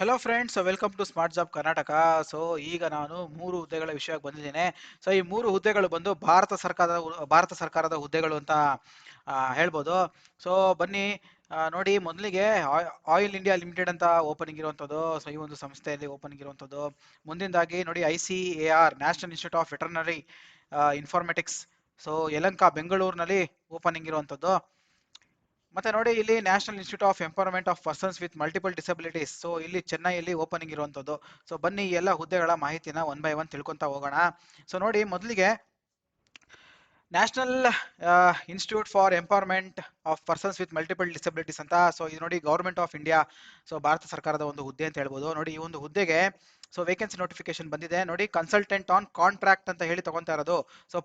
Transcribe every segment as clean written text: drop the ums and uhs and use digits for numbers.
Hello friends, welcome to smart job Karnataka. So ಈಗ ನಾನು ಮೂರು ಹುದ್ದೆಗಳ ವಿಷಯಕ್ಕೆ ಬಂದಿದ್ದೇನೆ. ಸೊ ಈ ಮೂರು ಹುದ್ದೆಗಳು ಬಂದು ಭಾರತ ಸರ್ಕಾರದ ಹುದ್ದೆಗಳು ಅಂತ ಹೇಳ್ಬೋದು. ಸೊ ಬನ್ನಿ, ನೋಡಿ, ಮೊದಲಿಗೆ ಆಯಿಲ್ ಇಂಡಿಯಾ ಲಿಮಿಟೆಡ್ ಅಂತ ಓಪನಿಂಗ್ ಇರುವಂಥದ್ದು. ಸೊ ಈ ಒಂದು ಸಂಸ್ಥೆಯಲ್ಲಿ ಓಪನಿಂಗ್ ಇರುವಂಥದ್ದು. ಮುಂದಿಂದಾಗಿ ನೋಡಿ, ICAR national institute of veterinary informatics, so Yelahanka ಬೆಂಗಳೂರಿನಲ್ಲಿ ಓಪನಿಂಗ್ ಇರುವಂಥದ್ದು. ಮತ್ತೆ ನೋಡಿ, ಇಲ್ಲಿ national institute of empowerment of persons with multiple disabilities, so ಇಲ್ಲಿ ಚೆನ್ನೈಯಲ್ಲಿ ಓಪನಿಂಗ್ ಇರುವಂಥದ್ದು. ಸೊ ಬನ್ನಿ, ಈ ಎಲ್ಲ ಹುದ್ದೆಗಳ ಮಾಹಿತಿನ ಒನ್ ಬೈ ಒನ್ ತಿಳ್ಕೊಂತ ಹೋಗೋಣ. ಸೊ ನೋಡಿ, ಮೊದಲಿಗೆ national institute for empowerment of persons with multiple disabilities ಅಂತ. ಸೊ ಇದು ನೋಡಿ, government of India, so Bharat ಸರ್ಕಾರದ ಒಂದು ಹುದ್ದೆ ಅಂತ ಹೇಳ್ಬೋದು. ನೋಡಿ, ಈ ಒಂದು ಹುದ್ದೆಗೆ ಸೊ ವೇಕೆನ್ಸಿ ನೋಟಿಫಿಕೇಶನ್ ಬಂದಿದೆ. ನೋಡಿ, ಕನ್ಸಲ್ಟೆಂಟ್ ಆನ್ ಕಾಂಟ್ರಾಕ್ಟ್ ಅಂತ ಹೇಳಿ ತಗೊಂತಾ ಇರೋದು. ಸೊ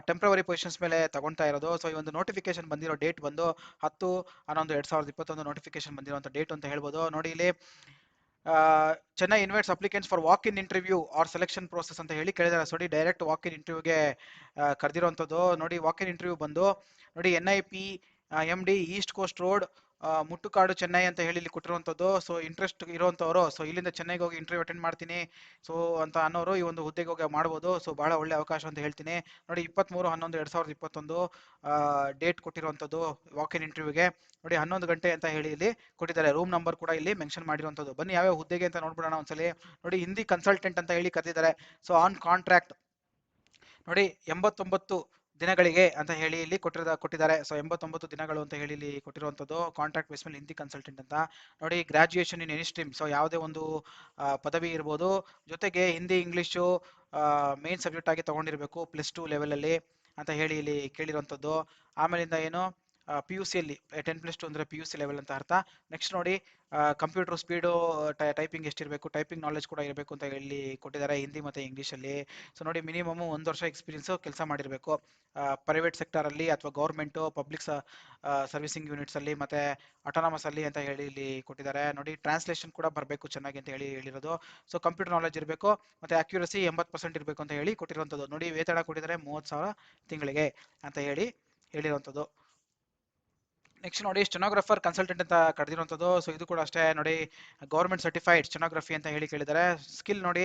ಟೆಂಪ್ರವರಿ ಪೊಸಿಷನ್ಸ್ ಮೇಲೆ ತಗೊಂತಾ ಇರೋದು. ಸೊ ಈ ಒಂದು ನೋಟಿಫಿಕೇಶನ್ ಬಂದಿರೋ ಡೇಟ್ ಬಂದು 10/11/2021 ನೋಟಿಫಿಕೇಶನ್ ಬಂದಿರುವಂತ ಡೇಟ್ ಅಂತ ಹೇಳ್ಬೋದು. ನೋಡಿ, ಇಲ್ಲಿ Chennai invites applicants for walk in interview or selection process ಅಂತ ಹೇಳಿ ಕೇಳಿದ್ದಾರೆ. ಸೊ ನೋಡಿ, ಡೈರೆಕ್ಟ್ ವಾಕ್ ಇನ್ ಇಂಟರ್ವ್ಯೂಗೆ ಕರೆದಿರುವಂಥದ್ದು. ನೋಡಿ, ವಾಕ್ ಇನ್ ಇಂಟರ್ವ್ಯೂ ಬಂದು ನೋಡಿ, NIP MD east coast road, Muttukadu Chennai ಅಂತ ಹೇಳಿ ಇಲ್ಲಿ ಕೊಟ್ಟಿರುವಂಥದ್ದು. ಸೊ ಇಂಟ್ರೆಸ್ಟ್ ಇರುವಂಥವ್ರು, ಸೊ ಇಲ್ಲಿಂದ ಚೆನ್ನೈಗೆ ಹೋಗಿ ಇಂಟರ್ವ್ಯೂ ಅಟೆಂಡ್ ಮಾಡ್ತೀನಿ ಸೊ ಅಂತ ಅನ್ನೋರು ಈ ಒಂದು ಹುದ್ದೆಗೆ ಹೋಗಿ ಮಾಡ್ಬೋದು. ಸೊ ಬಹಳ ಒಳ್ಳೆ ಅವಕಾಶ ಅಂತ ಹೇಳ್ತೀನಿ. ನೋಡಿ, 23/11/2021 ಡೇಟ್ ಕೊಟ್ಟಿರುವಂಥದ್ದು ವಾಕ್ ಇನ್ ಇಂಟರ್ವ್ಯೂಗೆ. ನೋಡಿ, 11 ಗಂಟೆ ಅಂತ ಹೇಳಿ ಇಲ್ಲಿ ಕೊಟ್ಟಿದ್ದಾರೆ. ರೂಮ್ ನಂಬರ್ ಕೂಡ ಇಲ್ಲಿ ಮೆನ್ಷನ್ ಮಾಡಿರುವಂಥದ್ದು. ಬನ್ನಿ, ಯಾವ್ಯಾವ ಹುದ್ದೆಗೆ ಅಂತ ನೋಡ್ಬಿಡೋಣ ಒಂದ್ಸಲಿ. ನೋಡಿ, ಹಿಂದಿ ಕನ್ಸಲ್ಟೆಂಟ್ ಅಂತ ಹೇಳಿ ಕರೆದಿದ್ದಾರೆ. ಸೊ ಆನ್ ಕಾಂಟ್ರಾಕ್ಟ್ ನೋಡಿ, 89 ದಿನಗಳಿಗೆ ಅಂತ ಹೇಳಿ ಇಲ್ಲಿ ಕೊಟ್ಟಿದ್ದಾರೆ. ಸೊ 89 ದಿನಗಳು ಅಂತ ಹೇಳಿ ಇಲ್ಲಿ ಕೊಟ್ಟಿರುವಂಥದ್ದು. ಕಾಂಟ್ರಾಕ್ಟ್ ಬೇಸ್ ಮೇಲೆ ಹಿಂದಿ ಕನ್ಸಲ್ಟೆಂಟ್ ಅಂತ. ನೋಡಿ, graduation in any stream, so ಯಾವುದೇ ಒಂದು ಪದವಿ ಇರ್ಬೋದು, ಜೊತೆಗೆ ಹಿಂದಿ ಇಂಗ್ಲೀಷು ಮೇನ್ ಸಬ್ಜೆಕ್ಟ್ ಆಗಿ ತಗೊಂಡಿರಬೇಕು +2 ಲೆವೆಲಲ್ಲಿ ಅಂತ ಹೇಳಿ ಇಲ್ಲಿ ಕೇಳಿರುವಂಥದ್ದು. ಆಮೇಲಿಂದ ಏನು, PUC ಅಲ್ಲಿ 10+2 ಅಂದರೆ PUC ಲೆವೆಲ್ ಅಂತ ಅರ್ಥ. ನೆಕ್ಸ್ಟ್ ನೋಡಿ, ಕಂಪ್ಯೂಟರ್ ಸ್ಪೀಡು, ಟೈಪಿಂಗ್ ಎಷ್ಟಿರಬೇಕು, ಟೈಪಿಂಗ್ ನಾಲೆಜ್ ಕೂಡ ಇರಬೇಕು ಅಂತ ಹೇಳಿ ಕೊಟ್ಟಿದ್ದಾರೆ, ಹಿಂದಿ ಮತ್ತು ಇಂಗ್ಲೀಷಲ್ಲಿ. ಸೊ ನೋಡಿ, ಮಿನಿಮಮ್ 1 ವರ್ಷ ಎಕ್ಸ್ಪೀರಿಯನ್ಸು ಕೆಲಸ ಮಾಡಿರಬೇಕು ಪ್ರೈವೇಟ್ ಸೆಕ್ಟರಲ್ಲಿ ಅಥವಾ ಗೌರ್ಮೆಂಟು ಪಬ್ಲಿಕ್ ಸರ್ವಿಸಿಂಗ್ ಯೂನಿಟ್ಸಲ್ಲಿ ಮತ್ತು ಅಟಾನಮಸ್ ಅಲ್ಲಿ ಅಂತ ಹೇಳಿ ಇಲ್ಲಿ ಕೊಟ್ಟಿದ್ದಾರೆ. ನೋಡಿ, ಟ್ರಾನ್ಸ್ಲೇಷನ್ ಕೂಡ ಬರಬೇಕು ಚೆನ್ನಾಗಿ ಅಂತ ಹೇಳಿ ಹೇಳಿರೋದು. ಸೊ ಕಂಪ್ಯೂಟರ್ ನಾಲೆಜ್ ಇರಬೇಕು ಮತ್ತು ಅಕ್ಯುರಸಿ 80% ಇರಬೇಕು ಅಂತ ಹೇಳಿ ಕೊಟ್ಟಿರುವಂಥದ್ದು. ನೋಡಿ, ವೇತನ ಕೊಟ್ಟಿದ್ದಾರೆ 30,000 ತಿಂಗಳಿಗೆ ಅಂತ ಹೇಳಿ ಹೇಳಿರುವಂಥದ್ದು. ನೆಕ್ಸ್ಟ್ ನೋಡಿ, ಸ್ಟೆನೋಗ್ರಾಫರ್ ಕನ್ಸಲ್ಟೆಂಟ್ ಅಂತ ಕರೆದಿರುವಂಥದ್ದು. ಸೊ ಇದು ಕೂಡ ಅಷ್ಟೇ ನೋಡಿ, ಗೌರ್ಮೆಂಟ್ ಸರ್ಟಿಫೈಡ್ ಸ್ಟೆನೋಗ್ರಫಿ ಅಂತ ಹೇಳಿ ಕೇಳಿದ್ದಾರೆ. ಸ್ಕಿಲ್ ನೋಡಿ,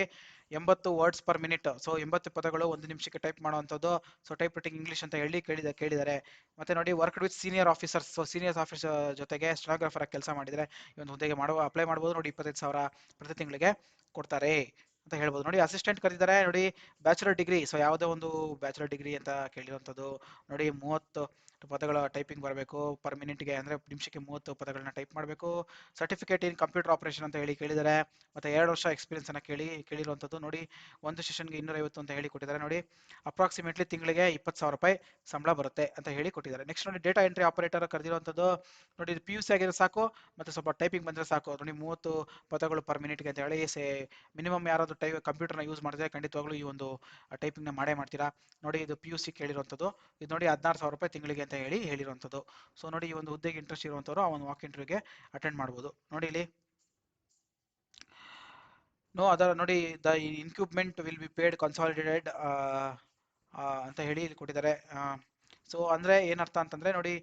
80 ವರ್ಡ್ಸ್ ಪರ್ ಮಿನಿಟ್, ಸೊ 80 ಪದಗಳು 1 ನಿಮಿಷಕ್ಕೆ ಟೈಪ್ ಮಾಡುವಂಥದ್ದು. ಸೊ ಟೈಪ್ ರೈಟಿಂಗ್ ಇಂಗ್ಲೀಷ್ ಅಂತ ಹೇಳಿ ಕೇಳಿದ್ದಾರೆ. ಮತ್ತೆ ನೋಡಿ, work with senior officers, so senior officer ಜೊತೆಗೆ ಸ್ಟೆನೋಗ್ರಾಫರ್ ಆಗಿ ಕೆಲಸ ಮಾಡಿದರೆ ಈ ಒಂದು ಹುದ್ದೆಗೆ ಅಪ್ಲೈ ಮಾಡ್ಬೋದು. ನೋಡಿ, 25,000 ಪ್ರತಿ ತಿಂಗಳಿಗೆ ಕೊಡ್ತಾರೆ ಅಂತ ಹೇಳ್ಬೋದು. ನೋಡಿ, ಅಸಿಸ್ಟೆಂಟ್ ಕರೆದಿದ್ದಾರೆ. ನೋಡಿ, ಬ್ಯಾಚುಲರ್ ಡಿಗ್ರಿ, ಸೊ ಯಾವುದೇ ಒಂದು ಬ್ಯಾಚುಲರ್ ಡಿಗ್ರಿ ಅಂತ ಕೇಳಿರುವಂಥದ್ದು. ನೋಡಿ, 30 ಪದಗಳ ಟೈಪಿಂಗ್ ಬರಬೇಕು ಪರ್ ಮಿನಿಟ್ಗೆ, ಅಂದರೆ ನಿಮಿಷಕ್ಕೆ 30 ಪದಗಳನ್ನ ಟೈಪ್ ಮಾಡಬೇಕು. ಸರ್ಟಿಫಿಕೇಟ್ ಇನ್ ಕಂಪ್ಯೂಟರ್ ಆಪರೇಷನ್ ಅಂತ ಹೇಳಿ ಕೇಳಿದ್ದಾರೆ. ಮತ್ತು 2 ವರ್ಷ ಎಕ್ಸ್ಪೀರಿಯನ್ಸ್ ಅನ್ನ ಕೇಳಿರುವಂಥದ್ದು. ನೋಡಿ, ಒಂದು ಸೆಷನ್ಗೆ 250 ಅಂತ ಹೇಳಿ ಕೊಟ್ಟಿದ್ದಾರೆ. ನೋಡಿ, ಅಪ್ರಾಕ್ಸಿಮೇಟ್ಲಿ ತಿಂಗಳಿಗೆ 20,000 ರೂಪಾಯಿ ಸಂಬಳ ಬರುತ್ತೆ ಅಂತ ಹೇಳಿ ಕೊಟ್ಟಿದ್ದಾರೆ. ನೆಕ್ಸ್ಟ್ ನೋಡಿ, ಡೇಟಾ ಎಂಟ್ರಿ ಆಪರೇಟರ್ ಕರೆದಿರುವಂಥದ್ದು. ನೋಡಿ, ಇದು PUC ಆಗಿರೋ ಸಾಕು ಮತ್ತು ಸ್ವಲ್ಪ ಟೈಪಿಂಗ್ ಬಂದರೆ ಸಾಕು. ನೋಡಿ, 30 ಪದಗಳು ಪರ್ ಮಿನಿಟ್ಗೆ ಅಂತ ಹೇಳಿ ಮಿನಿಮಮ್ ಯಾರಾದರೂ ಕಂಪ್ಯೂಟರ್ನ ಯೂಸ್ ಮಾಡಿದ್ರೆ ಖಂಡಿತವಾಗ್ಲೂ ಈ ಒಂದು ಟೈಪಿಂಗ್ನ ಮಾಡೇ ಮಾಡ್ತೀರಾ. ನೋಡಿ, ಇದು PUC ಕೇಳಿರುವಂಥದ್ದು. ಇದು ನೋಡಿ, 16,000 ರೂಪಾಯಿ ತಿಂಗಳಿಗೆ ಅಂತ ಹೇಳಿ ಹೇಳಿರುವಂಥದ್ದು. ಸೊ ನೋಡಿ, ಈ ಒಂದು ಹುದ್ದೆಗೆ ಇಂಟ್ರೆಸ್ಟ್ ಇರುವಂಥವ್ರು ಆ ಒಂದು ವಾಕ್ ಇಂಟರ್ವ್ಯೂಗೆ ಅಟೆಂಡ್ ಮಾಡ್ಬೋದು. ನೋಡಿ, ಇಲ್ಲಿ ಅದರ ನೋಡಿ, the incumbent will be paid consolidated ಅಂತ ಹೇಳಿ ಇಲ್ಲಿ ಕೊಟ್ಟಿದ್ದಾರೆ. ಸೊ ಅಂದರೆ ಏನರ್ಥ ಅಂತಂದರೆ ನೋಡಿ,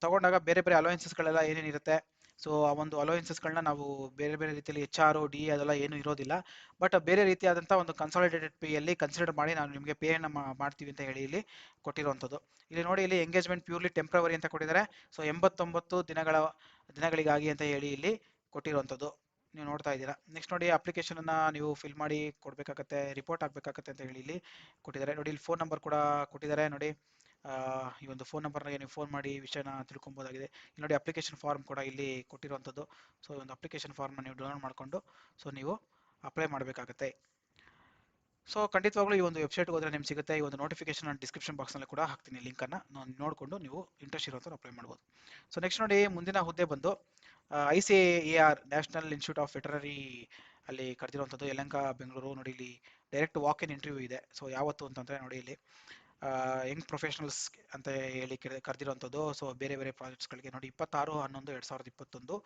ತಗೊಂಡಾಗ ಬೇರೆ ಬೇರೆ ಅಲೋಯನ್ಸಸ್ಗಳೆಲ್ಲ ಏನೇನಿರುತ್ತೆ, ಸೊ ಆ ಒಂದು ಅಲೋಯನ್ಸಸ್ಗಳನ್ನ ನಾವು ಬೇರೆ ಬೇರೆ ರೀತಿಯಲ್ಲಿ HR DE ಅದೆಲ್ಲ ಏನು ಇರೋದಿಲ್ಲ. ಬಟ್ ಬೇರೆ ರೀತಿಯಾದಂಥ ಒಂದು ಕನ್ಸಾಲಿಡೇಟೆಡ್ ಪೇಯಲ್ಲಿ ಕನ್ಸಿಡರ್ ಮಾಡಿ ನಾವು ನಿಮಗೆ ಪೇಯನ್ನು ಮಾಡ್ತೀವಿ ಅಂತ ಹೇಳಿ ಇಲ್ಲಿ ಕೊಟ್ಟಿರುವಂಥದ್ದು. ಇಲ್ಲಿ ನೋಡಿ, ಇಲ್ಲಿ ಎಂಗೇಜ್ಮೆಂಟ್ ಪ್ಯೂರ್ಲಿ ಟೆಂಪ್ರವರಿ ಅಂತ ಕೊಟ್ಟಿದ್ದಾರೆ. ಸೊ 89 ದಿನಗಳಿಗಾಗಿ ಅಂತ ಹೇಳಿ ಇಲ್ಲಿ ಕೊಟ್ಟಿರುವಂಥದ್ದು ನೀವು ನೋಡ್ತಾ ಇದ್ದೀರಾ. ನೆಕ್ಸ್ಟ್ ನೋಡಿ, ಅಪ್ಲಿಕೇಶನ್ ಅನ್ನ ನೀವು ಫಿಲ್ ಮಾಡಿ ಕೊಡಬೇಕಾಗತ್ತೆ, ರಿಪೋರ್ಟ್ ಆಗಬೇಕಾಗತ್ತೆ ಅಂತ ಹೇಳಿ ಇಲ್ಲಿ ಕೊಟ್ಟಿದ್ದಾರೆ. ನೋಡಿ, ಇಲ್ಲಿ ಫೋನ್ ನಂಬರ್ ಕೂಡ ಕೊಟ್ಟಿದ್ದಾರೆ. ನೋಡಿ, ಈ ಒಂದು ಫೋನ್ ನಂಬರ್ಗೆ ನೀವು ಫೋನ್ ಮಾಡಿ ವಿಷಯನ ತಿಳ್ಕೊಬೋದಾಗಿದೆ. ಇಲ್ಲಿ ನೋಡಿ, ಅಪ್ಲಿಕೇಶನ್ ಫಾರ್ಮ್ ಕೂಡ ಇಲ್ಲಿ ಕೊಟ್ಟಿರುವಂಥದ್ದು. ಸೊ ಈ ಒಂದು ಅಪ್ಲಿಕೇಶನ್ ಫಾರ್ಮ್ನ ನೀವು ಡೌನ್ಲೋಡ್ ಮಾಡಿಕೊಂಡು ಸೊ ನೀವು ಅಪ್ಲೈ ಮಾಡಬೇಕಾಗತ್ತೆ. ಸೊ ಖಂಡಿತವಾಗ್ಲೂ ಈ ಒಂದು ವೆಬ್ಸೈಟ್ಗೆ ಹೋದರೆ ನಿಮ್ಗೆ ಸಿಗುತ್ತೆ. ಈ ಒಂದು ನೋಟಿಫಿಕೇಶನ್ ನಾನು ಡಿಸ್ಕ್ರಿಪ್ಷನ್ ಬಾಕ್ಸ್ನಲ್ಲಿ ಕೂಡ ಹಾಕ್ತೀನಿ, ಲಿಂಕನ್ನು ನೋಡಿಕೊಂಡು ನೀವು ಇಂಟ್ರೆಸ್ಟ್ ಇರೋಂಥವ್ರು ಅಪ್ಲೈ ಮಾಡ್ಬೋದು. ಸೊ ನೆಕ್ಸ್ಟ್ ನೋಡಿ, ಮುಂದಿನ ಹುದ್ದೆ ಬಂದು ICAR national institute of veterinary ಅಲ್ಲಿ ಕರೆದಿರುವಂಥದ್ದು, ಯಲಹಂಕ ಬೆಂಗಳೂರು. ನೋಡಿ, ಇಲ್ಲಿ ಡೈರೆಕ್ಟ್ ವಾಕ್ ಇನ್ ಇಂಟರ್ವ್ಯೂ ಇದೆ. ಸೊ ಯಾವತ್ತು ಅಂತಂದರೆ ನೋಡಿ, ಇಲ್ಲಿ ಯಂಗ್ ಪ್ರೊಫೆಷನಲ್ಸ್ ಅಂತ ಹೇಳಿ ಕರೆದಿರುವಂಥದ್ದು. ಸೊ ಬೇರೆ ಬೇರೆ ಪ್ರಾಜೆಕ್ಟ್ಸ್ಗಳಿಗೆ ನೋಡಿ, 26/11/2021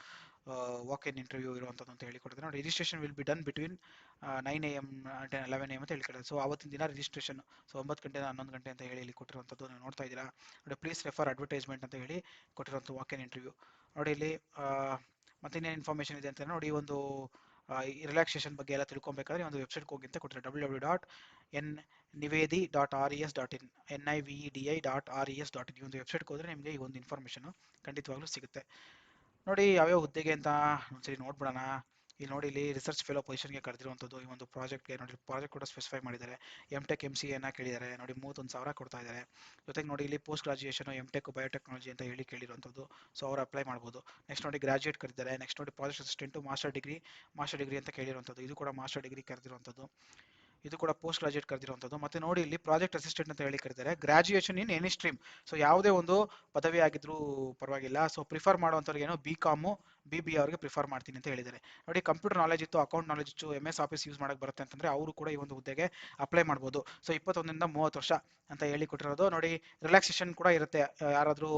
ವಾಕ್ ಇನ್ ಇಂಟರ್ವ್ಯೂ ಇರುವಂಥದ್ದು ಅಂತ ಹೇಳಿ ಕೊಟ್ಟಿದ್ದಾರೆ. ನೋಡಿ, registration will be done between 9 AM and 11 AM ಅಂತ ಹೇಳಿ ಕೊಟ್ಟಿದ್ದಾರೆ. ಸೊ ಆವತ್ತಿನ ದಿನ ರಿಜಿಸ್ಟ್ರೇಷನ್, ಸೊ 9 ಗಂಟೆಯಿಂದ 11 ಗಂಟೆ ಅಂತ ಹೇಳಿ ಇಲ್ಲಿ ಕೊಟ್ಟಿರುವಂಥದ್ದು ನೀವು ನೋಡ್ತಾ ಇದ್ದೀರಾ. ನೋಡಿ, ಪ್ಲೀಸ್ ರೆಫರ್ ಅಡ್ವರ್ಟೈಸ್ಮೆಂಟ್ ಅಂತ ಹೇಳಿ ಕೊಟ್ಟಿರುವಂಥ ವಾಕ್ ಇನ್ ಇಂಟರ್ವ್ಯೂ. ನೋಡಿ, ಇಲ್ಲಿ ಮತ್ತೆ ಇನ್ನೇನು ಇನ್ಫಾರ್ಮೇಷನ್ ಇದೆ ಅಂತ ನೋಡಿ, ಒಂದು ರಿಲ್ಯಾಕ್ಸೇಷನ್ ಬಗ್ಗೆ ಎಲ್ಲ ತಿಳ್ಕೊಬೇಕಾದ್ರೆ ಒಂದು ವೆಬ್ಸೈಟ್ಗೆ ಹೋಗಿ ಅಂತ ಕೊಟ್ಟಿದ್ದಾರೆ, www.nivedi.res.in NIVEDI.res.in. ಈ ಒಂದು ವೆಬ್ಸೈಟ್ಗೆ ಹೋದ್ರೆ ನಿಮಗೆ ಈ ಒಂದು ಇನ್ಫಾರ್ಮೇಷನ್ ಖಂಡಿತವಾಗ್ಲೂ ಸಿಗುತ್ತೆ. ನೋಡಿ ಯಾವ್ಯಾವ ಹುದ್ದೆಗೆ ಅಂತ ಒಂದ್ಸರಿ ನೋಡ್ಬಿಡೋಣ. ಇಲ್ಲಿ ನೋಡಿ, ಇಲ್ಲಿ ರಿಸರ್ಚ್ ಫೆಲೋ ಪೊಸಿಷನ್ಗೆ ಕರೆದಿರುವಂಥದ್ದು, ಈ ಒಂದು ಪ್ರಾಜೆಕ್ಟ್ಗೆ ನೋಡಿ ಪ್ರಾಜೆಕ್ಟ್ ಕೂಡ ಸ್ಪೆಸಿಫೈ ಮಾಡಿದ್ದಾರೆ. MTech MCA ಕೇಳಿದ್ದಾರೆ ನೋಡಿ, 31,000 ಕೊಡ್ತಾ ಇದ್ದಾರೆ. ಜೊತೆಗೆ ನೋಡಿ ಇಲ್ಲಿ ಪೋಸ್ಟ್ ಗ್ರಾಜುಯೇಷನ್ MTech ಬಯೋಟೆಕ್ನಾಲಜಿ ಅಂತ ಹೇಳಿ ಕೇಳಿರುವಂಥದ್ದು, ಸೊ ಅವ್ರು ಅಪ್ಲೈ ಮಾಡ್ಬೋದು. ನೆಕ್ಸ್ಟ್ ನೋಡಿ ಗ್ರಾಜುಯೇಟ್ ಕರೀತಾರೆ. ನೆಕ್ಸ್ಟ್ ನೋಡಿ ಪ್ರಾಜೆಕ್ಟ್ ಅಸಿಸ್ಟೆಂಟ್ ಮಾಸ್ಟರ್ ಡಿಗ್ರಿ ಅಂತ ಕೇಳಿರುವಂಥದ್ದು, ಇದು ಕೂಡ ಮಾಸ್ಟರ್ ಡಿಗ್ರಿ ಕರೆದಿರುವಂಥದ್ದು, ಇದು ಕೂಡ ಪೋಸ್ಟ್ ಗ್ರಾಜುಯೇಟ್ ಕರೆದಿರುವಂಥದ್ದು. ಮತ್ತೆ ನೋಡಿ ಇಲ್ಲಿ ಪ್ರಾಜೆಕ್ಟ್ ಅಸಿಸ್ಟೆಂಟ್ ಅಂತ ಹೇಳಿ ಕರೀತಾರೆ, graduation in any stream, so ಯಾವುದೇ ಒಂದು ಪದವಿ ಆಗಿದ್ರೂ ಪರವಾಗಿಲ್ಲ. ಸೊ ಪ್ರಿಫರ್ ಮಾಡುವಂಥವ್ರಿಗೆ ಏನೋ BCom BBA ಅವ್ರಿಗೆ ಪ್ರಿಫರ್ ಮಾಡ್ತೀನಿ ಅಂತ ಹೇಳಿದ್ದಾರೆ. ನೋಡಿ ಕಂಪ್ಯೂಟರ್ ನಾಲೆಜ್ ಇತ್ತು, ಅಕೌಂಟ್ ನಾಲೆಜ್ ಇತ್ತು, MS ಆಫೀಸ್ ಯೂಸ್ ಮಾಡಕ್ಕೆ ಬರುತ್ತೆ ಅಂತಂದ್ರೆ ಅವರು ಕೂಡ ಈ ಒಂದು ಹುದ್ದೆಗೆ ಅಪ್ಲೈ ಮಾಡ್ಬೋದು. ಸೊ 21ರಿಂದ 30 ವರ್ಷ ಅಂತ ಹೇಳಿ ಕೊಟ್ಟಿರೋದು. ನೋಡಿ ರಿಲ್ಯಾಕ್ಸೇಷನ್ ಕೂಡ ಇರುತ್ತೆ, ಯಾರಾದರೂ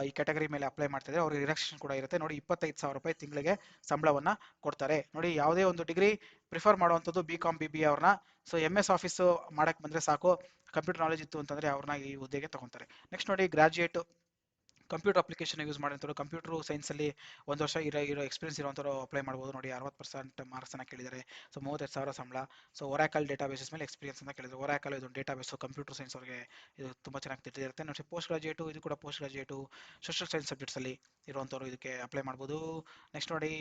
ಈ ಕ್ಯಾಟಗರಿ ಮೇಲೆ ಅಪ್ಲೈ ಮಾಡ್ತಿದ್ರೆ ಅವ್ರಿಗೆ ರಿಲ್ಯಾಕ್ಸೇಷನ್ ಕೂಡ ಇರುತ್ತೆ. ನೋಡಿ 25,000 ರೂಪಾಯಿ ತಿಂಗಳಿಗೆ ಸಂಬಳವನ್ನ ಕೊಡ್ತಾರೆ. ನೋಡಿ ಯಾವುದೇ ಒಂದು ಡಿಗ್ರಿ ಪ್ರಿಫರ್ ಮಾಡುವಂಥದ್ದು BCom BBA ಅವ್ರನ್ನ. ಸೊ MS ಆಫೀಸ್ ಮಾಡಕ್ಕೆ ಬಂದರೆ ಸಾಕು, ಕಂಪ್ಯೂಟರ್ ನಾಲೆಜ್ ಇತ್ತು ಅಂತಂದರೆ ಅವ್ರನ್ನ ಈ ಹುದ್ದೆಗೆ ತಗೊತಾರೆ. ನೆಕ್ಸ್ಟ್ ನೋಡಿ ಗ್ರಾಜುಯೇಟ್ ಕಂಪ್ಯೂಟರ್ ಅಪ್ಲಿಕೇಶನ್ ಯೂಸ್ ಮಾಡಿರ್ತಾರೆ, ಕಂಪ್ಯೂಟರ್ ಸೈನ್ಸಲ್ಲಿ 1 ವರ್ಷ ಇರೋ ಎಕ್ಸ್ಪೀರಿಯನ್ಸ್ ಇರೋಂಥವ್ರು ಅಪ್ಲೈ ಮಾಡ್ಬೋದು. ನೋಡಿ 60% ಮಾರ್ಕ್ಸನ್ನು ಕೇಳಿದ್ದಾರೆ. ಸೊ 32,000 ಸಂಬಳ. ಸೊ ಒರಾಕಲ್ ಡೇಟಾಬೇಸಸ್ ಮೇಲೆ ಎಕ್ಸ್ಪೀರಿಯನ್ಸ್ ಅಂತ ಕೇಳಿದ್ರು. ಒರಾಕಲ್ ಇದೊಂದು ಡೇಟಾಬೇಸ್, ಕಂಪ್ಯೂಟರ್ ಸೈನ್ಸ್ ಅವ್ರಿಗೆ ಇದು ತುಂಬ ಚೆನ್ನಾಗಿ ತಿಳಿದಿರುತ್ತೆ. ನೋಡಿ ಪೋಸ್ಟ್ ಗ್ರಾಜುಯೇಟು, ಇದು ಕೂಡ ಪೋಸ್ಟ್ ಗ್ರಾಜುಯೇಟು ಸೋಷಿಯಲ್ ಸೈನ್ಸ್ ಸಬ್ಜೆಕ್ಟ್ಸಲ್ಲಿ ಇರುವಂಥವ್ರು ಇದಕ್ಕೆ ಅಪ್ಲೈ ಮಾಡ್ಬೋದು. ನೆಕ್ಸ್ಟ್ ನೋಡಿ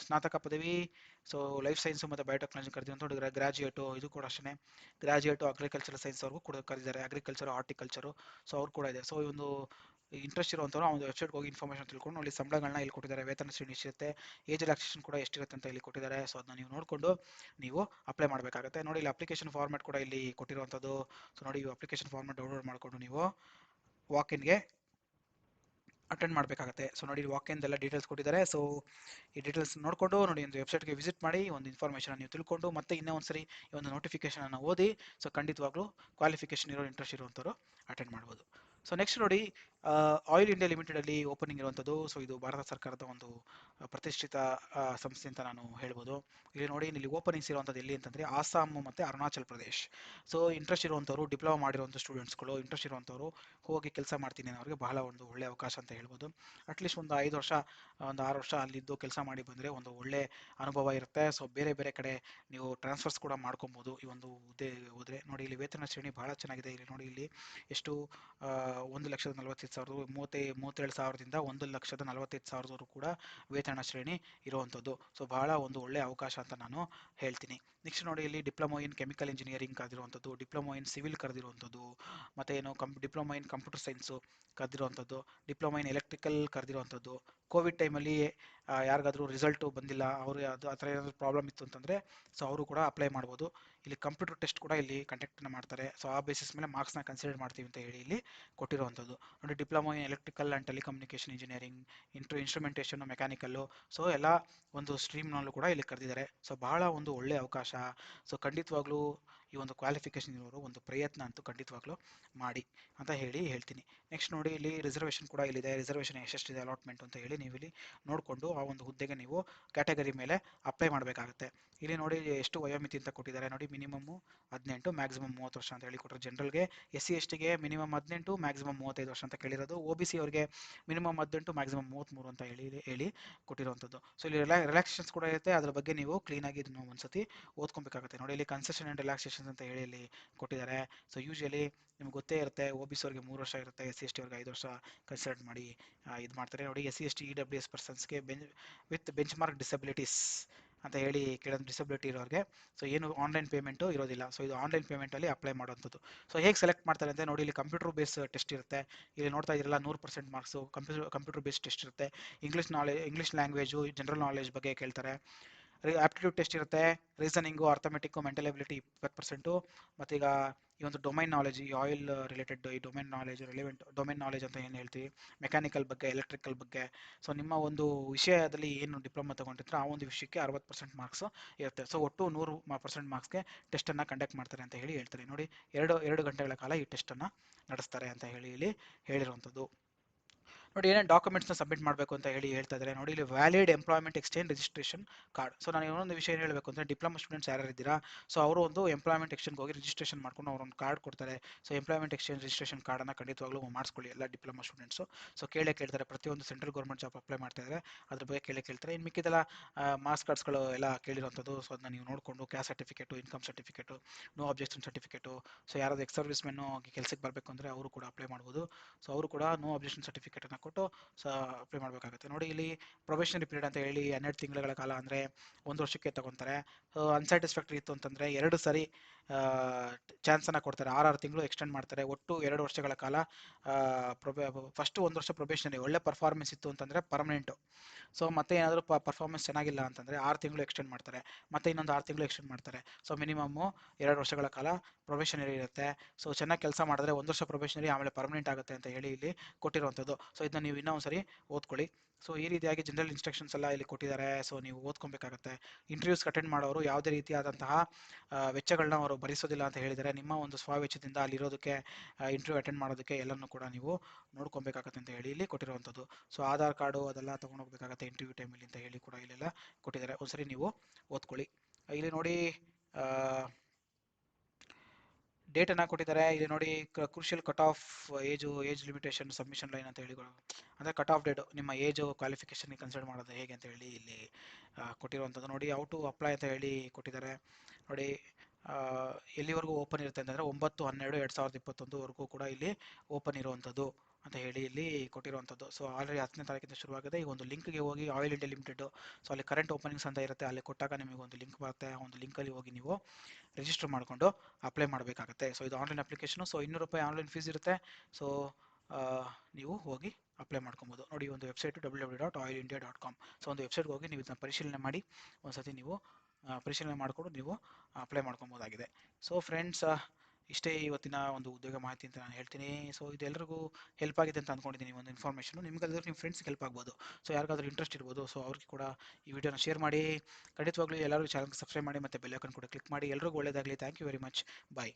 ಸ್ನಾತಕ ಪದವಿ, ಸೊ ಲೈಫ್ ಸೈನ್ಸ್ ಮತ್ತು ಬಯೋಟೆಕ್ನಾಲಜಿ ಕರೆದಿರುವಂಥ ಗ್ರಾಜುಯೇಟು, ಇದು ಕೂಡ ಅಷ್ಟೇ ಗ್ರಾಜುಯೇಟು ಅಗ್ರಿಕಲ್ಚರ್ ಸೈನ್ಸ್ ಅವ್ರಿಗೂ ಕೂಡ ಕರೆದಿದ್ದಾರೆ, ಅಗ್ರಿಕಲ್ಚರ್ ಹಾರ್ಟಿಕಲ್ಚರು, ಸೊ ಅವ್ರು ಕೂಡ ಇದೆ. ಸೊ ಈ ಒಂದು ಇಂಟ್ರೆಸ್ಟ್ ಇರುವಂಥವ್ರು ಆ ಒಂದು ವೆಬ್ಸೈಟ್ಗೆ ಹೋಗಿ ಇನ್ಫಾರ್ಮೇಷನ್ ತಿಳ್ಕೊಂಡು ನೋಡಿ ಸಂಬಳಗಳನ್ನ ಇಲ್ಲಿ ಕೊಟ್ಟಿದ್ದಾರೆ, ವೇತನ ಶ್ರೇಣಿ ಎಷ್ಟಿರುತ್ತೆ, ಏಜ್ ರಿಲ್ಯಾಕ್ಸೇಷನ್ ಕೂಡ ಎಷ್ಟಿರುತ್ತೆ ಅಂತ ಇಲ್ಲಿ ಕೊಟ್ಟಿದ್ದಾರೆ. ಸೊ ಅದನ್ನ ನೀವು ನೋಡಿಕೊಂಡು ನೀವು ಅಪ್ಲೈ ಮಾಡಬೇಕಾಗುತ್ತೆ. ನೋಡಿ ಇಲ್ಲಿ ಅಪ್ಲಿಕೇಶನ್ ಫಾರ್ಮ್ಯಾಟ್ ಕೂಡ ಇಲ್ಲಿ ಕೊಟ್ಟಿರುವಂಥದ್ದು. ಸೊ ನೋಡಿ ಈ ಅಪ್ಲಿಕೇಶನ್ ಫಾರ್ಮ್ಯಾಟ್ ಡೌನ್ಲೋಡ್ ಮಾಡಿಕೊಂಡು ನೀವು ವಾಕ್-ಇನ್ಗೆ ಅಟೆಂಡ್ ಮಾಡಬೇಕಾಗುತ್ತೆ. ಸೊ ನೋಡಿ ವಾಕ್-ಇನ್ ಎಲ್ಲ ಡೀಟೇಲ್ಸ್ ಕೊಟ್ಟಿದ್ದಾರೆ. ಸೊ ಈ ಡೀಟೇಲ್ಸ್ ನೋಡಿಕೊಂಡು ನೋಡಿ ಒಂದು ವೆಬ್ಸೈಟ್ಗೆ ವಿಸಿಟ್ ಮಾಡಿ ಒಂದು ಇನ್ಫಾರ್ಮೇಷನ್ ನೀವು ತಿಳ್ಕೊಂಡು ಮತ್ತೆ ಇನ್ನೂ ಒಂದ್ಸರಿ ಈ ಒಂದು ನೋಟಿಫಿಕೇಶನ್ ಓದಿ. ಸೊ ಖಂಡಿತವಾಗ್ಲೂ ಕ್ವಾಲಿಫಿಕೇಶನ್ ಇಂಟ್ರೆಸ್ಟ್ ಇರುವಂಥವ್ರು ಅಟೆಂಡ್ ಮಾಡ್ಬೋದು. ಸೊ ನೆಕ್ಸ್ಟ್ ನೋಡಿ ಆಯಿಲ್ ಇಂಡಿಯಾ ಲಿಮಿಟೆಡ್ ಅಲ್ಲಿ ಓಪನಿಂಗ್ ಇರುವಂಥದ್ದು. ಸೊ ಇದು ಭಾರತ ಸರ್ಕಾರದ ಒಂದು ಪ್ರತಿಷ್ಠಿತ ಸಂಸ್ಥೆ ಅಂತ ನಾನು ಹೇಳ್ಬೋದು. ಇಲ್ಲಿ ನೋಡಿ ಇಲ್ಲಿ ಓಪನಿಂಗ್ಸ್ ಇರುವಂಥದ್ದು ಎಲ್ಲಿ ಅಂತಂದರೆ ಆಸಾಮ್ ಮತ್ತು ಅರುಣಾಚಲ್ ಪ್ರದೇಶ್. ಸೊ ಇಂಟ್ರೆಸ್ಟ್ ಇರುವಂಥವ್ರು, ಡಿಪ್ಲೊಮಾ ಮಾಡಿರುವಂಥ ಸ್ಟೂಡೆಂಟ್ಸ್ಗಳು ಇಂಟ್ರೆಸ್ಟ್ ಇರುವಂಥವ್ರು ಹೋಗಿ ಕೆಲಸ ಮಾಡ್ತೀನಿ ಅನ್ನೋರಿಗೆ ಬಹಳ ಒಂದು ಒಳ್ಳೆ ಅವಕಾಶ ಅಂತ ಹೇಳ್ಬೋದು. ಅಟ್ಲೀಸ್ಟ್ ಒಂದು 5 ವರ್ಷ, ಒಂದು 6 ವರ್ಷ ಅಲ್ಲಿದ್ದು ಕೆಲಸ ಮಾಡಿ ಬಂದರೆ ಒಂದು ಒಳ್ಳೆ ಅನುಭವ ಇರುತ್ತೆ. ಸೊ ಬೇರೆ ಬೇರೆ ಕಡೆ ನೀವು ಟ್ರಾನ್ಸ್ಫರ್ಸ್ ಕೂಡ ಮಾಡ್ಕೊಬೋದು ಈ ಒಂದು ಹುದ್ದೆ ಹೋದರೆ. ನೋಡಿ ಇಲ್ಲಿ ವೇತನ ಶ್ರೇಣಿ ಬಹಳ ಚೆನ್ನಾಗಿದೆ. ಇಲ್ಲಿ ನೋಡಿ ಇಲ್ಲಿ ಎಷ್ಟು 1,45,000 37,000ದಿಂದ 1,45,000 ಕೂಡ ವೇತನ ಶ್ರೇಣಿ ಇರುವಂಥದ್ದು. ಸೊ ಬಹಳ ಒಂದು ಒಳ್ಳೆಯ ಅವಕಾಶ ಅಂತ ನಾನು ಹೇಳ್ತೀನಿ. ನೆಕ್ಸ್ಟ್ ನೋಡಿ ಇಲ್ಲಿ ಡಿಪ್ಲೊಮಾ ಇನ್ ಕೆಮಿಕಲ್ ಇಂಜಿನಿಯರಿಂಗ್ ಕರೆದಿರುವಂಥದ್ದು, ಡಿಪ್ಲೊಮಾ ಇನ್ ಸಿವಿಲ್ ಕರೆದಿರುವಂಥದ್ದು, ಮತ್ತು ಏನು ಡಿಪ್ಲೊಮಾ ಇನ್ ಕಂಪ್ಯೂಟರ್ ಸೈನ್ಸು ಕರೆದಿರುವಂಥದ್ದು, ಡಿಪ್ಲೊಮಾ ಇನ್ ಎಲೆಕ್ಟ್ರಿಕಲ್ ಕರೆದಿರುವಂಥದ್ದು. ಕೋವಿಡ್ ಟೈಮಲ್ಲಿ ಯಾರಿಗಾದರೂ ರಿಸಲ್ಟು ಬಂದಿಲ್ಲ, ಅವರು ಅದು ಆ ಥರ ಏನಾದರೂ ಪ್ರಾಬ್ಲಮ್ ಇತ್ತು ಅಂತಂದರೆ ಸೊ ಅವರು ಕೂಡ ಅಪ್ಲೈ ಮಾಡ್ಬೋದು. ಇಲ್ಲಿ ಕಂಪ್ಯೂಟರ್ ಟೆಸ್ಟ್ ಕೂಡ ಇಲ್ಲಿ ಕಂಡಕ್ಟ್ನ ಮಾಡ್ತಾರೆ. ಸೊ ಆ ಬೇಸಿಸ್ ಮೇಲೆ ಮಾರ್ಕ್ಸ್ನ ಕನ್ಸಿಡರ್ ಮಾಡ್ತೀವಿ ಅಂತ ಹೇಳಿ ಇಲ್ಲಿ ಕೊಟ್ಟಿರುವಂಥದ್ದು. ನೋಡಿ diploma in electrical and telecommunication engineering, instrumentation mechanical, so ಎಲ್ಲ ಒಂದು ಸ್ಟ್ರೀಮ್ನಲ್ಲೂ ಕೂಡ ಇಲ್ಲಿ ಕರೆದಿದ್ದಾರೆ. ಸೊ ಬಹಳ ಒಂದು ಒಳ್ಳೆಯ ಅವಕಾಶ. ಸೊ ಖಂಡಿತವಾಗ್ಲೂ ಈ ಒಂದು ಕ್ವಾಲಿಫಿಕೇಷನ್ ಇರೋರು ಒಂದು ಪ್ರಯತ್ನ ಅಂತೂ ಖಂಡಿತವಾಗ್ಲೂ ಮಾಡಿ ಅಂತ ಹೇಳ್ತೀನಿ. ನೆಕ್ಸ್ಟ್ ನೋಡಿ ಇಲ್ಲಿ ರಿಸರ್ವೇಷನ್ ಕೂಡ ಇಲ್ಲಿದೆ, ರಿಸರ್ವೇಷನ್ ಎಷ್ಟೆಷ್ಟಿದೆ ಅಲಾಟ್ಮೆಂಟ್ ಅಂತ ಹೇಳಿ ನೀವು ಇಲ್ಲಿ ನೋಡಿಕೊಂಡು ಆ ಒಂದು ಹುದ್ದೆಗೆ ನೀವು ಕ್ಯಾಟಗರಿ ಮೇಲೆ ಅಪ್ಲೈ ಮಾಡಬೇಕಾಗುತ್ತೆ. ಇಲ್ಲಿ ನೋಡಿ ಎಷ್ಟು ವಯೋಮಿತಿ ಅಂತ ಕೊಟ್ಟಿದ್ದಾರೆ. ನೋಡಿ ಮಿನಿಮಮ್ 18, ಮ್ಯಾಕ್ಸಿಮಮ್ 30 ವರ್ಷ ಅಂತ ಹೇಳಿ ಕೊಟ್ಟರು. ಜನರಲ್ಗೆ SC STಗೆ ಮಿನಿಮಮ್ 18, ಮ್ಯಾಕ್ಸಿಮಮ್ 35 ವರ್ಷ ಅಂತ ಕೇಳಿರೋದು. OBC ಅವರಿಗೆ ಮಿನಿಮಮ್ 18, ಮ್ಯಾಕ್ಸಿಮಮ್ 33 ಅಂತ ಹೇಳಿ ಕೊಟ್ಟಿರುವಂಥದ್ದು. ಸೊ ಇಲ್ಲಿ ರಿಲ್ಯಾಕ್ಸೇಷನ್ಸ್ ಕೂಡ ಇರುತ್ತೆ, ಅದ್ರ ಬಗ್ಗೆ ನೀವು ಕ್ಲೀನಾಗಿ ಇದನ್ನು ಒಂದ್ಸತಿ ಓದ್ಕೊಬೇಕಾಗುತ್ತೆ. ನೋಡಿ ಇಲ್ಲಿ ಕನ್ಸೆಷನ್ ಆ್ಯಂಡ್ ರಿಲ್ಯಾಕ್ಸೇಷನ್ಸ್ ಅಂತ ಹೇಳಿ ಇಲ್ಲಿ ಕೊಟ್ಟಿದ್ದಾರೆ. ಸೊ ಯೂಶಲಿ ನಿಮ್ಗೆ ಗೊತ್ತೇ ಇರುತ್ತೆ, OBC ಅವ್ರಿಗೆ 3 ವರ್ಷ ಇರುತ್ತೆ, SC ST ಅವ್ರಿಗೆ 5 ವರ್ಷ ಕನ್ಸಿಡರ್ ಮಾಡಿ ಇದು ಮಾಡ್ತಾರೆ. ನೋಡಿ SC ST EWS ಪರ್ಸನ್ಸ್ಗೆ ವಿತ್ ಬೆಂಚ್ ಮಾರ್ಕ್ ಡಿಸಬಿಲಿಟೀಸ್ ಅಂತ ಹೇಳಿ ಕೆಲವೊಂದು ಡಿಸಬಿಲಿಟಿ ಇರೋರಿಗೆ ಸೊ ಏನು ಆನ್ಲೈನ್ ಪೇಮೆಂಟು ಇರೋದಿಲ್ಲ. ಸೊ ಇದು ಆನ್ಲೈನ್ ಪೇಮೆಂಟಲ್ಲಿ ಅಪ್ಲೈ ಮಾಡುವಂಥದ್ದು. ಸೊ ಹೇಗೆ ಸೆಲೆಕ್ಟ್ ಮಾಡ್ತಾರೆ ಅಂತ ನೋಡಿ ಇಲ್ಲಿ ಕಂಪ್ಯೂಟರ್ ಬೇಸ್ ಟೆಸ್ಟ್ ಇರುತ್ತೆ. ಇಲ್ಲಿ ನೋಡ್ತಾ ಇದ್ರಲ್ಲ 100% ಮಾರ್ಕ್ಸು ಕಂಪ್ಯೂಟರ್ ಬೇಸ್ ಟೆಸ್ಟ್ ಇರುತ್ತೆ. ಇಂಗ್ಲೀಷ್ ಲ್ಯಾಂಗ್ವೇಜು, ಜನರಲ್ ನಾಲೆಜ್ ಬಗ್ಗೆ ಕೇಳ್ತಾರೆ. ಆಪ್ಟಿಟ್ಯೂಡ್ ಟೆಸ್ಟ್ ಇರುತ್ತೆ, ರೀಸನಿಂಗು, ಅರ್ಥಮೆಟಿಕ್ಕು, ಮೆಂಟಲ್ ಎಬಿಲಿಟಿ 20%. ಮತ್ತು ಈಗ ಈ ಒಂದು ಡೊಮೈನ್ ನಾಲೆಜ್, ಈ ಆಯಿಲ್ ರಿಲೇಟೆಡ್ ಈ domain knowledge, relevant domain knowledge ಅಂತ ಏನು ಹೇಳ್ತೀವಿ, ಮೆಕ್ಯಾನಿಕಲ್ ಬಗ್ಗೆ, ಎಲೆಕ್ಟ್ರಿಕಲ್ ಬಗ್ಗೆ. ಸೊ ನಿಮ್ಮ ಒಂದು ವಿಷಯದಲ್ಲಿ ಏನು ಡಿಪ್ಲೊಮಾ ತೊಗೊಂಡಿದ್ರೆ ಆ ಒಂದು ವಿಷಯಕ್ಕೆ 60% ಮಾರ್ಕ್ಸ್ ಇರುತ್ತೆ. ಸೊ ಒಟ್ಟು 100% ಮಾರ್ಕ್ಸ್ಗೆ ಟೆಸ್ಟನ್ನು ಕಂಡಕ್ಟ್ ಮಾಡ್ತಾರೆ ಅಂತ ಹೇಳ್ತಾರೆ. ನೋಡಿ 2 ಗಂಟೆಗಳ ಕಾಲ ಈ ಟೆಸ್ಟನ್ನು ನಡೆಸ್ತಾರೆ ಅಂತ ಹೇಳಿ ಇಲ್ಲಿ ಹೇಳಿರುವಂಥದ್ದು. ನೋಡಿ ಏನೇನು ಡಾಕ್ಯುಮೆಂಟ್ಸ್ನ ಸಬ್ಮಿಟ್ ಮಾಡಬೇಕು ಅಂತ ಹೇಳ್ತಾ ಇದ್ದಾರೆ. ನೋಡಿ ಇಲ್ಲಿ valid employment exchange registration card. So ನಾನು ಇನ್ನೊಂದು ವಿಷಯ ಏನು ಹೇಳಬೇಕು ಅಂದರೆ ಡಿಪ್ಲೊಮಾ ಸ್ಟೂಡೆಂಟ್ಸ್ ಯಾರು ಇದ್ದೀರಾ, ಸೊ ಅವರು ಒಂದು ಎಂಪ್ಲಾಯ್ಮೆಂಟ್ ಎಕ್ಸ್ಚೇಂಜ್ ಹೋಗಿ ರಿಜಿಸ್ಟ್ರೇಷನ್ ಮಾಡ್ಕೊಂಡು ಅವ್ರು ಒಂದು ಕಾರ್ಡ್ ಕೊಡ್ತಾರೆ. ಸೊ ಎಂಪ್ಲಾಯ್ಮೆಂಟ್ ಎಕ್ಸ್ಚೇಂಜ್ ರಿಜಿಸ್ಟ್ರೇಷನ್ ಕಾರ್ಡನ್ನು ಖಂಡಿತವಾಗ್ಲೂ ಮಾಡಿಸ್ಕೊಳ್ಳಿ ಎಲ್ಲ ಡಿಪ್ಲೊಮಾ ಸ್ಟೂಡೆಂಟ್ಸು. ಸೊ ಕೇಳ್ತಾರೆ, ಪ್ರತಿಯೊಂದು ಸೆಂಟ್ರಲ್ ಗೌರ್ಮೆಂಟ್ ಜಾಬ್ ಅಪ್ಲೈ ಮಾಡ್ತಾ ಇದ್ದಾರೆ ಅದ್ರ ಬಗ್ಗೆ ಕೇಳ್ತಾರೆ. ಇನ್ನು ಮಿಕ್ಕಿದೆಲ್ಲ ಮಾರ್ಕ್ಸ್ ಕಾರ್ಡ್ಸ್ಗಳು ಎಲ್ಲ ಕೇಳಿರೋಂಥದ್ದು. ಸೊ ಅದನ್ನ ನೀವು ನೋಡಿಕೊಂಡು caste certificate, income certificate, no objection certificate. So ಯಾರಾದ್ರು ಎಕ್ಸ್ ಸರ್ವಿಸ್ ಮೆನ್ನು ಕೆಲಸಕ್ಕೆ ಬರಬೇಕು ಅಂದರೆ ಅವರು ಕೂಡ ಅಪ್ಲೈ ಮಾಡ್ಬೋದು. ಸೊ ಅವರು ಕೂಡ ನೋ ಅಬ್ಜೆಕ್ಷನ್ ಸರ್ಟಿಫಿಕೇಟನ್ನು ಕೊಟ್ಟು ಸೊ ಅಪ್ಲೈ ಮಾಡಬೇಕಾಗುತ್ತೆ. ನೋಡಿ ಇಲ್ಲಿ ಪ್ರೊಬೇಷನರಿ ಪೀರಿಯಡ್ ಅಂತ ಹೇಳಿ 12 ತಿಂಗಳ ಕಾಲ ಅಂದರೆ 1 ವರ್ಷಕ್ಕೆ ತಗೊತಾರೆ. ಸೊ ಅನ್ಸ್ಯಾಟಿಸ್ಫ್ಯಾಕ್ಟರಿ ಇತ್ತು ಅಂತಂದರೆ 2 ಸರಿ ಚಾನ್ಸನ್ನು ಕೊಡ್ತಾರೆ, 6 ತಿಂಗಳು ಎಕ್ಸ್ಟೆಂಡ್ ಮಾಡ್ತಾರೆ. ಒಟ್ಟು 2 ವರ್ಷಗಳ ಕಾಲ ಫಸ್ಟ್ 1 ವರ್ಷ ಪ್ರೊಬೇಷನರಿ, ಒಳ್ಳೆ ಪರ್ಫಾರ್ಮೆನ್ಸ್ ಇತ್ತು ಅಂತಂದರೆ ಪರ್ಮನೆಂಟು. ಸೊ ಮತ್ತೆ ಏನಾದರೂ ಪರ್ಫಾರ್ಮೆನ್ಸ್ ಚೆನ್ನಾಗಿಲ್ಲ ಅಂತಂದರೆ 6 ತಿಂಗಳು ಎಕ್ಸ್ಟೆಂಡ್ ಮಾಡ್ತಾರೆ, ಮತ್ತೆ ಇನ್ನೊಂದು 6 ತಿಂಗಳು ಎಕ್ಸ್ಟೆಂಡ್ ಮಾಡ್ತಾರೆ. ಸೊ ಮಿನಿಮಮ್ಮು 2 ವರ್ಷಗಳ ಕಾಲ ಪ್ರೊಬೇಷನರಿ ಇರುತ್ತೆ. ಸೊ ಚೆನ್ನಾಗಿ ಕೆಲಸ ಮಾಡಿದ್ರೆ 1 ವರ್ಷ ಪ್ರೊಬೇಷನರಿ ಆಮೇಲೆ ಪರ್ಮನೆಂಟ್ ಆಗುತ್ತೆ ಅಂತ ಹೇಳಿ ಇಲ್ಲಿ ಕೊಟ್ಟಿರುವಂಥದ್ದು. ಸೊ ಇದನ್ನ ನೀವು ಇನ್ನೂ ಒಂದ್ಸರಿ ಓದ್ಕೊಳ್ಳಿ. ಸೊ ಈ ರೀತಿಯಾಗಿ ಜನರಲ್ ಇನ್ಸ್ಟ್ರಕ್ಷನ್ಸ್ ಎಲ್ಲ ಇಲ್ಲಿ ಕೊಟ್ಟಿದ್ದಾರೆ. ಸೊ ನೀವು ಓದ್ಕೊಬೇಕಾಗುತ್ತೆ. ಇಂಟರ್ವ್ಯೂಸ್ ಅಟೆಂಡ್ ಮಾಡೋರು ಯಾವುದೇ ರೀತಿಯಾದಂತಹ ವೆಚ್ಚಗಳನ್ನ ಅವರು ಭರಿಸೋದಿಲ್ಲ ಅಂತ ಹೇಳಿದರೆ, ನಿಮ್ಮ ಒಂದು ಸ್ವಾವೆಚ್ಚದಿಂದ ಅಲ್ಲಿರೋದಕ್ಕೆ ಇಂಟರ್ವ್ಯೂ ಅಟೆಂಡ್ ಮಾಡೋದಕ್ಕೆ ಎಲ್ಲನೂ ಕೂಡ ನೀವು ನೋಡ್ಕೊಬೇಕಾಗತ್ತೆ ಅಂತ ಹೇಳಿ ಇಲ್ಲಿ ಕೊಟ್ಟಿರುವಂಥದ್ದು. ಸೊ ಆಧಾರ್ ಕಾರ್ಡು ಅದೆಲ್ಲ ತೊಗೊಂಡೋಗ್ಬೇಕಾಗತ್ತೆ ಇಂಟರ್ವ್ಯೂ ಟೈಮಲ್ಲಿ ಅಂತ ಹೇಳಿ ಕೂಡ ಇಲ್ಲೆಲ್ಲ ಕೊಟ್ಟಿದ್ದಾರೆ. ಒಂದ್ಸರಿ ನೀವು ಓದ್ಕೊಳ್ಳಿ. ಇಲ್ಲಿ ನೋಡಿ ಡೇಟನ್ನು ಕೊಟ್ಟಿದ್ದಾರೆ. ಇಲ್ಲಿ ನೋಡಿ crucial cut off age limitation submission line ಅಂತ ಹೇಳಿ, ಅಂದರೆ ಕಟ್ ಆಫ್ ಡೇಟು ನಿಮ್ಮ ಏಜು ಕ್ವಾಲಿಫಿಕೇಷನ್ ಕನ್ಸಿಡರ್ ಮಾಡೋದು ಹೇಗೆ ಅಂತ ಹೇಳಿ ಇಲ್ಲಿ ಕೊಟ್ಟಿರುವಂಥದ್ದು. ನೋಡಿ ಔ ಟು ಅಪ್ಲೈ ಅಂತ ಹೇಳಿ ಕೊಟ್ಟಿದ್ದಾರೆ. ನೋಡಿ ಎಲ್ಲಿವರೆಗೂ ಓಪನ್ ಇರುತ್ತೆ ಅಂತಂದರೆ 9/12/2021ವರೆಗೂ ಕೂಡ ಇಲ್ಲಿ ಓಪನ್ ಇರುವಂಥದ್ದು ಅಂತ ಹೇಳಿ ಇಲ್ಲಿ ಕೊಟ್ಟಿರುವಂಥದ್ದು. ಸೊ ಆಲ್ರೆಡಿ 10ನೇ ತಾರೀಕಿಂದ ಶುರುವಾಗಿದೆ. ಈ ಒಂದು ಲಿಂಕ್ಗೆ ಹೋಗಿ ಆಯಿಲ್ ಇಂಡಿಯಾ ಲಿಮಿಟೆಡ್, ಸೊ ಅಲ್ಲಿ ಕರೆಂಟ್ ಓಪನಿಂಗ್ಸ್ ಅಂತ ಇರುತ್ತೆ, ಅಲ್ಲಿ ಕೊಟ್ಟಾಗ ನಿಮಗೆ ಒಂದು ಲಿಂಕ್ ಬರುತ್ತೆ. ಆ ಒಂದು ಲಿಂಕಲ್ಲಿ ಹೋಗಿ ನೀವು ರಿಜಿಸ್ಟರ್ ಮಾಡಿಕೊಂಡು ಅಪ್ಲೈ ಮಾಡಬೇಕಾಗುತ್ತೆ. ಸೊ ಇದು ಆನ್ಲೈನ್ ಅಪ್ಲಿಕೇಶನು. ಸೊ 200 ರೂಪಾಯಿ ಆನ್ಲೈನ್ ಫೀಸ್ ಇರುತ್ತೆ. ಸೊ ನೀವು ಹೋಗಿ ಅಪ್ಲೈ ಮಾಡ್ಕೊಬೋದು. ನೋಡಿ ಒಂದು ವೆಬ್ಸೈಟು www.oilindia.com. ಸೊ ಒಂದು ವೆಬ್ಸೈಟ್ಗೆ ಹೋಗಿ ನೀವು ಇದನ್ನ ಪರಿಶೀಲನೆ ಮಾಡಿ ಒಂದ್ಸತಿ ನೀವು ಪರಿಶೀಲನೆ ಮಾಡಿಕೊಂಡು ನೀವು ಅಪ್ಲೈ ಮಾಡ್ಕೊಬೋದಾಗಿದೆ. ಸೊ ಫ್ರೆಂಡ್ಸ್, ಇಷ್ಟೇ ಇವತ್ತಿನ ಒಂದು ಉದ್ಯೋಗ ಮಾಹಿತಿ ಅಂತ ನಾನು ಹೇಳ್ತೀನಿ. ಸೊ ಇದೆಲ್ಲರಿಗೂ ಹೆಲ್ಪ್ ಆಗಿದೆ ಅಂತ ಅಂದ್ಕೊಂಡಿದ್ದೀನಿ ಒಂದು ಇನ್ಫಾರ್ಮೇಷನು. ನಿಮ್ಗಾದ್ರೂ ನಿಮ್ಮ ಫ್ರೆಂಡ್ಸ್ಗೆ ಹೆಲ್ಪ್ ಆಗ್ಬೋದು. ಸೊ ಯಾರಿಗಾದ್ರೂ ಇಂಟ್ರೆಸ್ಟ್ ಇರ್ಬೋದು. ಸೊ ಅವ್ರಿಗೆ ಕೂಡ ಈ ವಿಡಿಯೋನ ಶೇರ್ ಮಾಡಿ. ಖಂಡಿತವಾಗ್ಲೂ ಎಲ್ಲರೂ ಚಾನಲ್ಗೆ ಸಬ್ಸ್ಕ್ರೈಬ್ ಮಾಡಿ ಮತ್ತು ಬೆಲ್ ಐಕಾನ್ ಕೂಡ ಕ್ಲಿಕ್ ಮಾಡಿ. ಎಲ್ರಿಗೂ ಒಳ್ಳೆಯದಾಗಲಿ. Thank you very much. Bye.